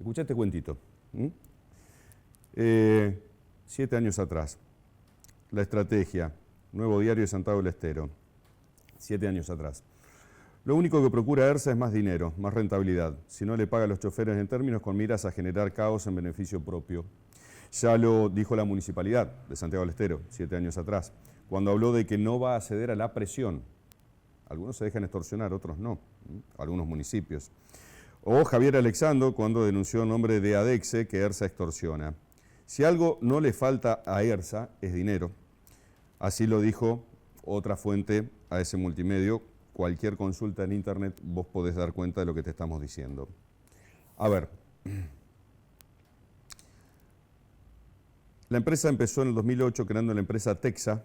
Escuchá este cuentito. 7 años atrás, la estrategia, Nuevo Diario de Santiago del Estero, 7 años atrás. Lo único que procura ERSA es más dinero, más rentabilidad. Si no le paga a los choferes en términos con miras a generar caos en beneficio propio. Ya lo dijo la municipalidad de Santiago del Estero, 7 años atrás, cuando habló de que no va a ceder a la presión. Algunos se dejan extorsionar, otros no, algunos municipios. O Javier Alexandro, cuando denunció en nombre de ADEXE que ERSA extorsiona. Si algo no le falta a ERSA es dinero. Así lo dijo otra fuente a ese multimedio. Cualquier consulta en internet vos podés dar cuenta de lo que te estamos diciendo. A ver, la empresa empezó en el 2008 creando la empresa Texa,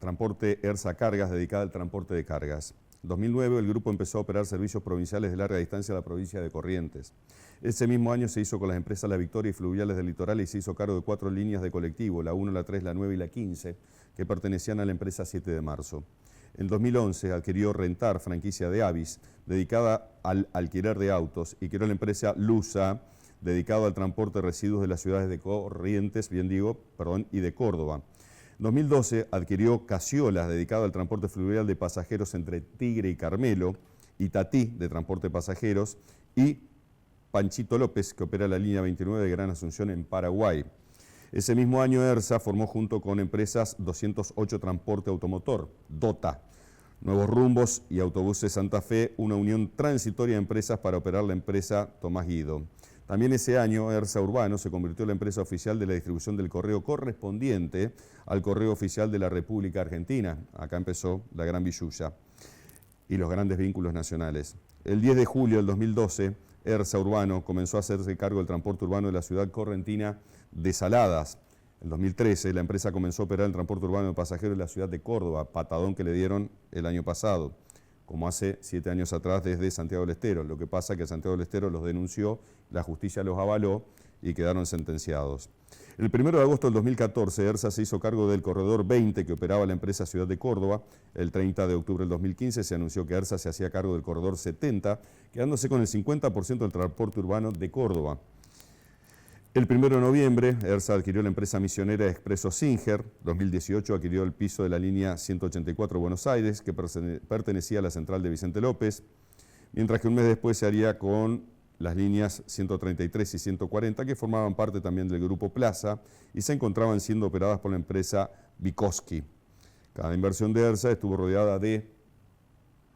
Transporte ERSA Cargas, dedicada al transporte de cargas. En 2009 el grupo empezó a operar servicios provinciales de larga distancia a la provincia de Corrientes. Ese mismo año se hizo con las empresas La Victoria y Fluviales del Litoral y se hizo cargo de 4 líneas de colectivo, la 1, la 3, la 9 y la 15, que pertenecían a la empresa 7 de marzo. En 2011 adquirió Rentar, franquicia de Avis, dedicada al alquiler de autos, y creó la empresa Lusa, dedicado al transporte de residuos de las ciudades de Corrientes, y de Córdoba. En 2012 adquirió Casiolas, dedicado al transporte fluvial de pasajeros entre Tigre y Carmelo, y Tatí, de transporte de pasajeros, y Panchito López, que opera la línea 29 de Gran Asunción en Paraguay. Ese mismo año ERSA formó junto con empresas 208 Transporte Automotor, DOTA, Nuevos Rumbos y Autobuses Santa Fe, una unión transitoria de empresas para operar la empresa Tomás Guido. También ese año ERSA Urbano se convirtió en la empresa oficial de la distribución del correo correspondiente al correo oficial de la República Argentina. Acá empezó la Gran Villuya y los grandes vínculos nacionales. El 10 de julio del 2012, ERSA Urbano comenzó a hacerse cargo del transporte urbano de la ciudad correntina de Saladas. En 2013 la empresa comenzó a operar el transporte urbano de pasajeros en la ciudad de Córdoba, patadón que le dieron el año pasado, como hace 7 años atrás desde Santiago del Estero. Lo que pasa es que Santiago del Estero los denunció, la justicia los avaló y quedaron sentenciados. El 1 de agosto del 2014, ERSA se hizo cargo del corredor 20 que operaba la empresa Ciudad de Córdoba. El 30 de octubre del 2015 se anunció que ERSA se hacía cargo del corredor 70, quedándose con el 50% del transporte urbano de Córdoba. El 1 de noviembre, ERSA adquirió la empresa misionera Expreso Singer. 2018 adquirió el piso de la línea 184 Buenos Aires, que pertenecía a la central de Vicente López, mientras que un mes después se haría con las líneas 133 y 140, que formaban parte también del Grupo Plaza y se encontraban siendo operadas por la empresa Bikoski. Cada inversión de ERSA estuvo rodeada de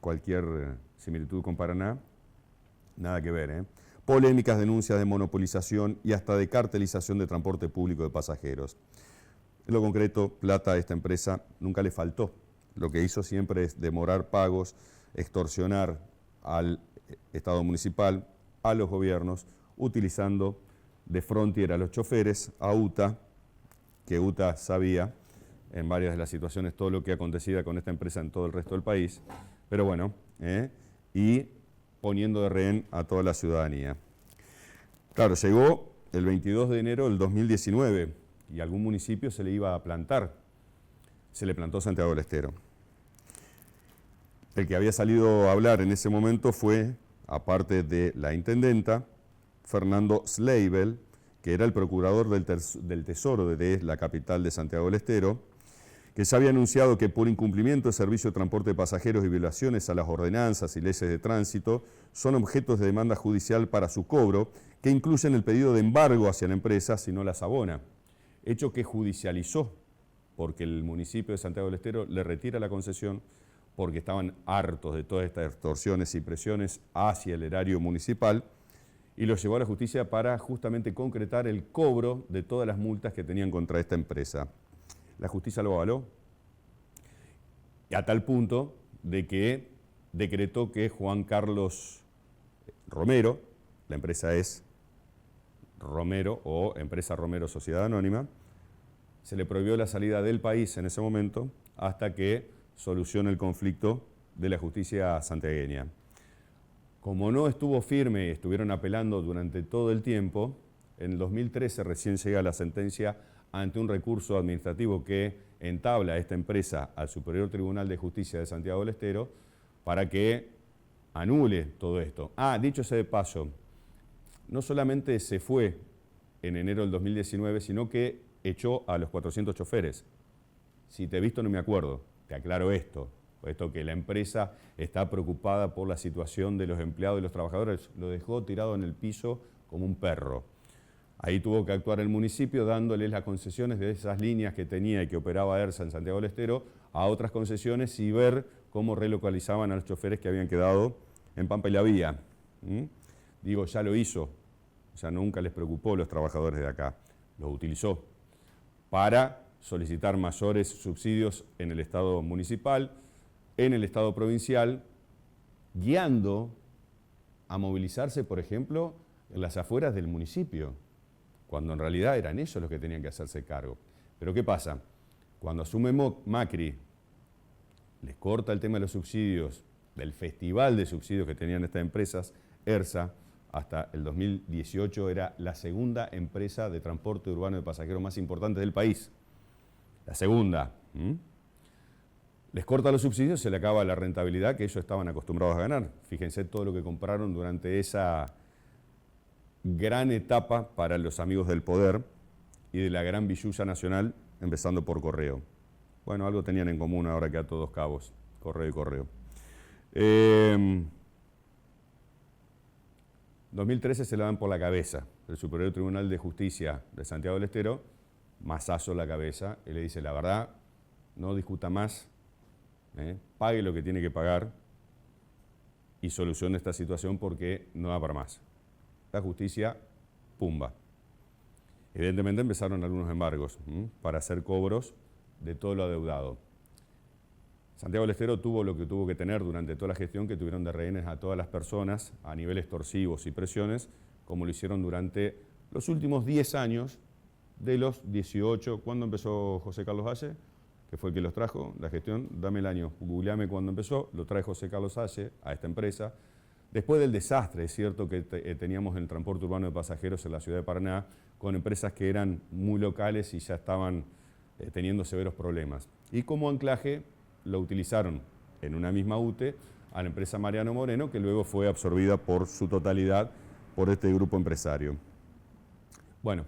cualquier similitud con Paraná, nada que ver, polémicas, denuncias de monopolización y hasta de cartelización de transporte público de pasajeros. En lo concreto, plata a esta empresa nunca le faltó. Lo que hizo siempre es demorar pagos, extorsionar al Estado municipal, a los gobiernos, utilizando de frontier a los choferes, a UTA, que UTA sabía en varias de las situaciones todo lo que acontecía con esta empresa en todo el resto del país, pero bueno, y poniendo de rehén a toda la ciudadanía. Claro, llegó el 22 de enero del 2019 y a algún municipio se le iba a plantar. Se le plantó Santiago del Estero. El que había salido a hablar en ese momento fue, aparte de la intendenta, Fernando Sleibel, que era el procurador del Tesoro de la capital de Santiago del Estero, que ya había anunciado que por incumplimiento de servicio de transporte de pasajeros y violaciones a las ordenanzas y leyes de tránsito son objetos de demanda judicial para su cobro, que incluyen el pedido de embargo hacia la empresa si no las abona, hecho que judicializó porque el municipio de Santiago del Estero le retira la concesión porque estaban hartos de todas estas extorsiones y presiones hacia el erario municipal y lo llevó a la justicia para justamente concretar el cobro de todas las multas que tenían contra esta empresa. La justicia lo avaló, y a tal punto de que decretó que Juan Carlos Romero, la empresa es Romero o Empresa Romero Sociedad Anónima, se le prohibió la salida del país en ese momento hasta que solucione el conflicto de la justicia santiagueña. Como no estuvo firme y estuvieron apelando durante todo el tiempo, en el 2013 recién llega la sentencia ante un recurso administrativo que entabla esta empresa al Superior Tribunal de Justicia de Santiago del Estero para que anule todo esto. Dicho sea de paso, no solamente se fue en enero del 2019, sino que echó a los 400 choferes. Si te he visto no me acuerdo, te aclaro esto, puesto que la empresa está preocupada por la situación de los empleados y los trabajadores, lo dejó tirado en el piso como un perro. Ahí tuvo que actuar el municipio dándoles las concesiones de esas líneas que tenía y que operaba ERSA en Santiago del Estero a otras concesiones y ver cómo relocalizaban a los choferes que habían quedado en Pampa y la Vía. Digo, ya lo hizo, o sea, nunca les preocupó a los trabajadores de acá, los utilizó para solicitar mayores subsidios en el Estado municipal, en el Estado provincial, guiando a movilizarse, por ejemplo, en las afueras del municipio, cuando en realidad eran ellos los que tenían que hacerse cargo. Pero ¿qué pasa? Cuando asume Macri, les corta el tema de los subsidios, del festival de subsidios que tenían estas empresas, ERSA, hasta el 2018 era la segunda empresa de transporte urbano de pasajeros más importante del país. La segunda. Les corta los subsidios, se le acaba la rentabilidad que ellos estaban acostumbrados a ganar. Fíjense todo lo que compraron durante esa gran etapa para los amigos del poder y de la gran billulla nacional, empezando por Correo. Bueno, algo tenían en común ahora que a todos cabos, Correo y Correo. 2013 se la dan por la cabeza. El Superior Tribunal de Justicia de Santiago del Estero, mazazo la cabeza, y le dice, la verdad, no discuta más, pague lo que tiene que pagar y solucione esta situación porque no da para más. La justicia, pumba. Evidentemente empezaron algunos embargos para hacer cobros de todo lo adeudado. Santiago del Estero tuvo lo que tuvo que tener durante toda la gestión, que tuvieron de rehenes a todas las personas a niveles extorsivos y presiones, como lo hicieron durante los últimos 10 años de los 18. ¿Cuándo empezó José Carlos Halle? Que fue el que los trajo, la gestión. Dame el año, googleame cuándo empezó. Lo trae José Carlos Halle a esta empresa. Después del desastre, es cierto que teníamos el transporte urbano de pasajeros en la ciudad de Paraná, con empresas que eran muy locales y ya estaban teniendo severos problemas. Y como anclaje lo utilizaron en una misma UTE a la empresa Mariano Moreno, que luego fue absorbida por su totalidad por este grupo empresario. Bueno,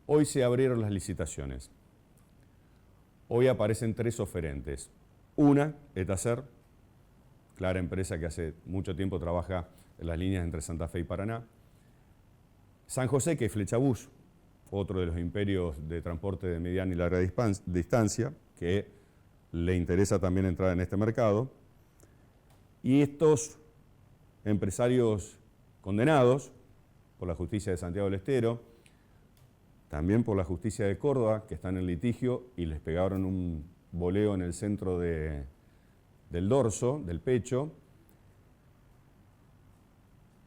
hoy se abrieron las licitaciones. Hoy aparecen 3 oferentes. Una, Etacer, clara empresa que hace mucho tiempo trabaja en las líneas entre Santa Fe y Paraná. San José, que es Flechabús, otro de los imperios de transporte de mediana y larga distancia, que le interesa también entrar en este mercado. Y estos empresarios condenados por la justicia de Santiago del Estero, también por la justicia de Córdoba, que están en litigio y les pegaron un boleo en el centro del dorso, del pecho,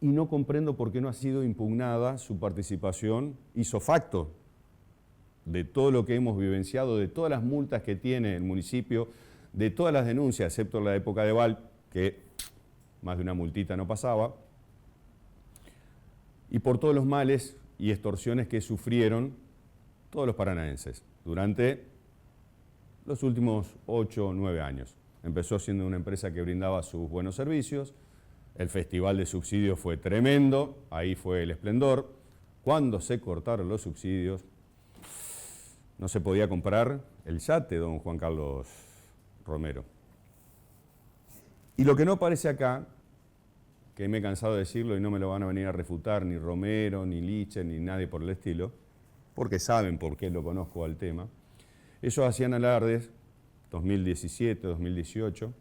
y no comprendo por qué no ha sido impugnada su participación ipso facto de todo lo que hemos vivenciado, de todas las multas que tiene el municipio, de todas las denuncias, excepto la época de Val, que más de una multita no pasaba, y por todos los males y extorsiones que sufrieron todos los paranaenses durante los últimos 8 o 9 años. Empezó siendo una empresa que brindaba sus buenos servicios, el festival de subsidios fue tremendo, ahí fue el esplendor. Cuando se cortaron los subsidios, no se podía comprar el yate, don Juan Carlos Romero. Y lo que no aparece acá, que me he cansado de decirlo y no me lo van a venir a refutar ni Romero, ni Liche, ni nadie por el estilo, porque saben por qué lo conozco al tema, ellos hacían alardes 2017, 2018,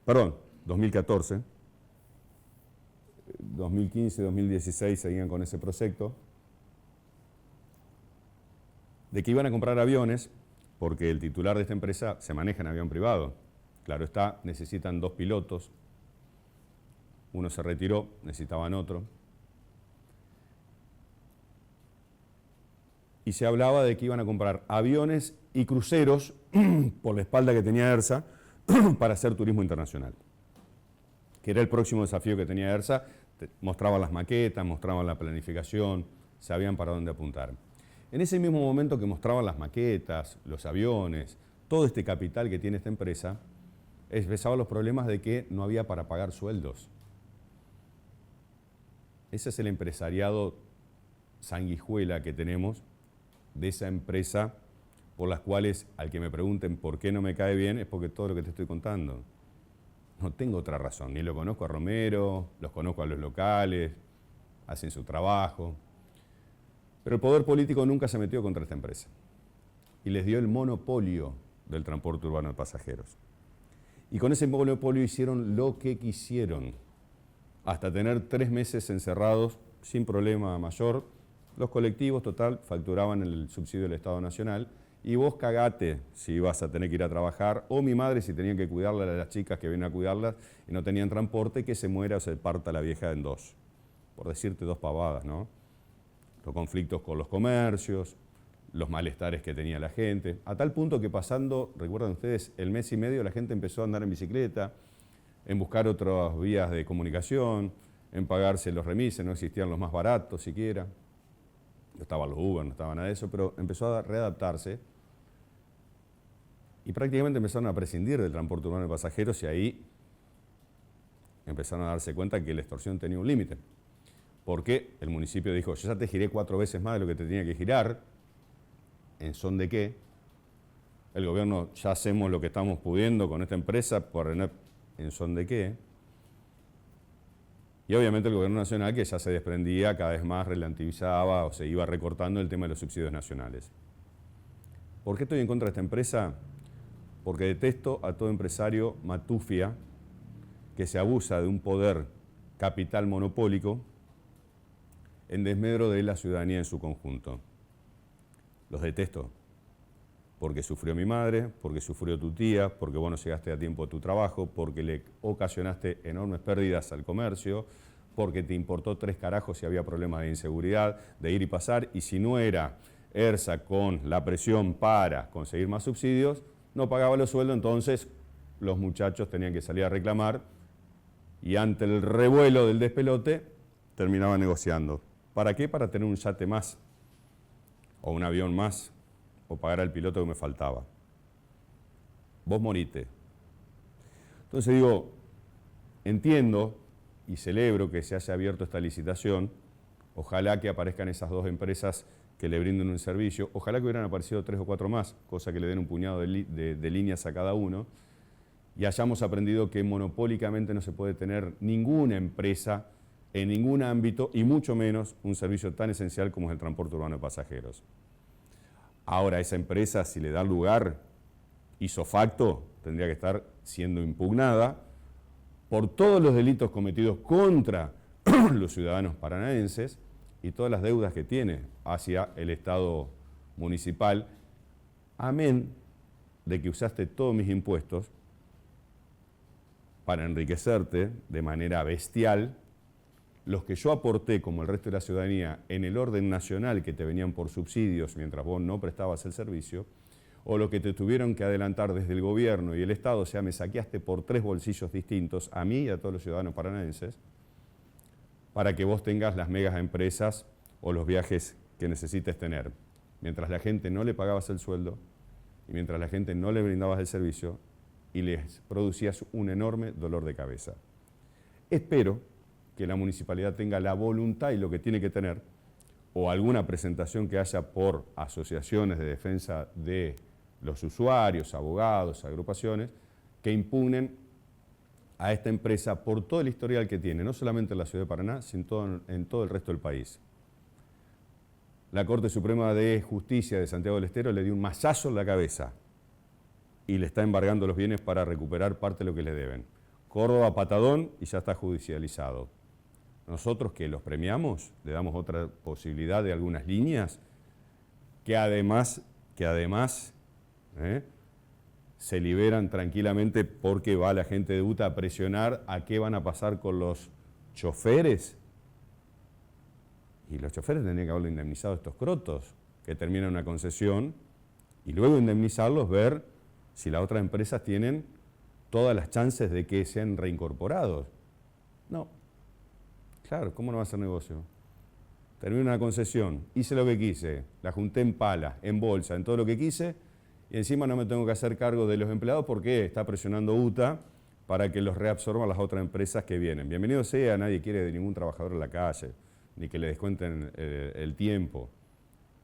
perdón, 2014, 2015, 2016 seguían con ese proyecto, de que iban a comprar aviones, porque el titular de esta empresa se maneja en avión privado. Claro está, necesitan 2 pilotos, uno se retiró, necesitaban otro. Y se hablaba de que iban a comprar aviones y cruceros por la espalda que tenía ERSA para hacer turismo internacional, que era el próximo desafío que tenía ERSA. Mostraban las maquetas, mostraban la planificación, sabían para dónde apuntar. En ese mismo momento que mostraban las maquetas, los aviones, todo este capital que tiene esta empresa, expresaba los problemas de que no había para pagar sueldos. Ese es el empresariado sanguijuela que tenemos de esa empresa, por las cuales, al que me pregunten por qué no me cae bien, es porque todo lo que te estoy contando. No tengo otra razón, ni lo conozco a Romero, los conozco a los locales, hacen su trabajo. Pero el poder político nunca se metió contra esta empresa y les dio el monopolio del transporte urbano de pasajeros. Y con ese monopolio hicieron lo que quisieron, hasta tener 3 meses encerrados sin problema mayor. Los colectivos, total, facturaban el subsidio del Estado Nacional y vos cagate si ibas a tener que ir a trabajar, o mi madre si tenían que cuidarla a las chicas que vienen a cuidarlas y no tenían transporte, que se muera o se parta la vieja en dos. Por decirte 2 pavadas, ¿no? Los conflictos con los comercios, los malestares que tenía la gente, a tal punto que pasando, recuerdan ustedes, el mes y medio la gente empezó a andar en bicicleta, en buscar otras vías de comunicación, en pagarse los remises, no existían los más baratos siquiera, no estaban los Uber, no estaba nada de eso, pero empezó a readaptarse y prácticamente empezaron a prescindir del transporte urbano de pasajeros y ahí empezaron a darse cuenta que la extorsión tenía un límite. Porque el municipio dijo, yo ya te giré 4 veces más de lo que te tenía que girar, ¿en son de qué? El gobierno, ya hacemos lo que estamos pudiendo con esta empresa, ¿en son de qué? Y obviamente el gobierno nacional, que ya se desprendía, cada vez más relativizaba o se iba recortando el tema de los subsidios nacionales. ¿Por qué estoy en contra de esta empresa? Porque detesto a todo empresario matufia que se abusa de un poder capital monopólico en desmedro de la ciudadanía en su conjunto. Los detesto, porque sufrió mi madre, porque sufrió tu tía, porque vos no llegaste a tiempo a tu trabajo, porque le ocasionaste enormes pérdidas al comercio, porque te importó 3 carajos si había problemas de inseguridad, de ir y pasar, y si no era ERSA con la presión para conseguir más subsidios, no pagaba los sueldos, entonces los muchachos tenían que salir a reclamar y ante el revuelo del despelote terminaban negociando. ¿Para qué? Para tener un yate más, o un avión más, o pagar al piloto que me faltaba. Vos morite. Entonces digo, entiendo y celebro que se haya abierto esta licitación, ojalá que aparezcan esas 2 empresas que le brinden un servicio, ojalá que hubieran aparecido 3 o 4 más, cosa que le den un puñado de líneas a cada uno, y hayamos aprendido que monopólicamente no se puede tener ninguna empresa en ningún ámbito, y mucho menos un servicio tan esencial como es el transporte urbano de pasajeros. Ahora, esa empresa, si le da lugar, ipso facto, tendría que estar siendo impugnada por todos los delitos cometidos contra los ciudadanos paranaenses y todas las deudas que tiene hacia el Estado municipal, amén de que usaste todos mis impuestos para enriquecerte de manera bestial, los que yo aporté, como el resto de la ciudadanía, en el orden nacional que te venían por subsidios mientras vos no prestabas el servicio, o lo que te tuvieron que adelantar desde el gobierno y el Estado, o sea, me saqueaste por 3 bolsillos distintos, a mí y a todos los ciudadanos paranaenses, para que vos tengas las megas empresas o los viajes que necesites tener. Mientras la gente no le pagabas el sueldo y mientras la gente no le brindabas el servicio y les producías un enorme dolor de cabeza. Espero que la municipalidad tenga la voluntad y lo que tiene que tener, o alguna presentación que haya por asociaciones de defensa de los usuarios, abogados, agrupaciones, que impugnen a esta empresa por todo el historial que tiene, no solamente en la ciudad de Paraná, sino en todo el resto del país. La Corte Suprema de Justicia de Santiago del Estero le dio un mazazo en la cabeza y le está embargando los bienes para recuperar parte de lo que le deben. Córdoba, patadón, y ya está judicializado. Nosotros que los premiamos, le damos otra posibilidad de algunas líneas que además se liberan tranquilamente porque va la gente de UTA a presionar a qué van a pasar con los choferes. Y los choferes tendrían que haberlo indemnizado estos crotos, que terminan una concesión, y luego indemnizarlos, ver si las otras empresas tienen todas las chances de que sean reincorporados. No. Claro, ¿cómo no va a ser negocio? Termino una concesión, hice lo que quise, la junté en pala, en bolsa, en todo lo que quise, y encima no me tengo que hacer cargo de los empleados porque está presionando UTA para que los reabsorban las otras empresas que vienen. Bienvenido sea, nadie quiere de ningún trabajador en la calle, ni que le descuenten el tiempo.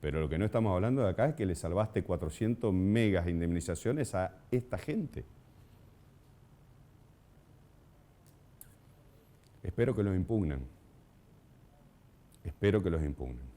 Pero lo que no estamos hablando de acá es que le salvaste 400 megas de indemnizaciones a esta gente. Espero que los impugnen. Espero que los impugnen.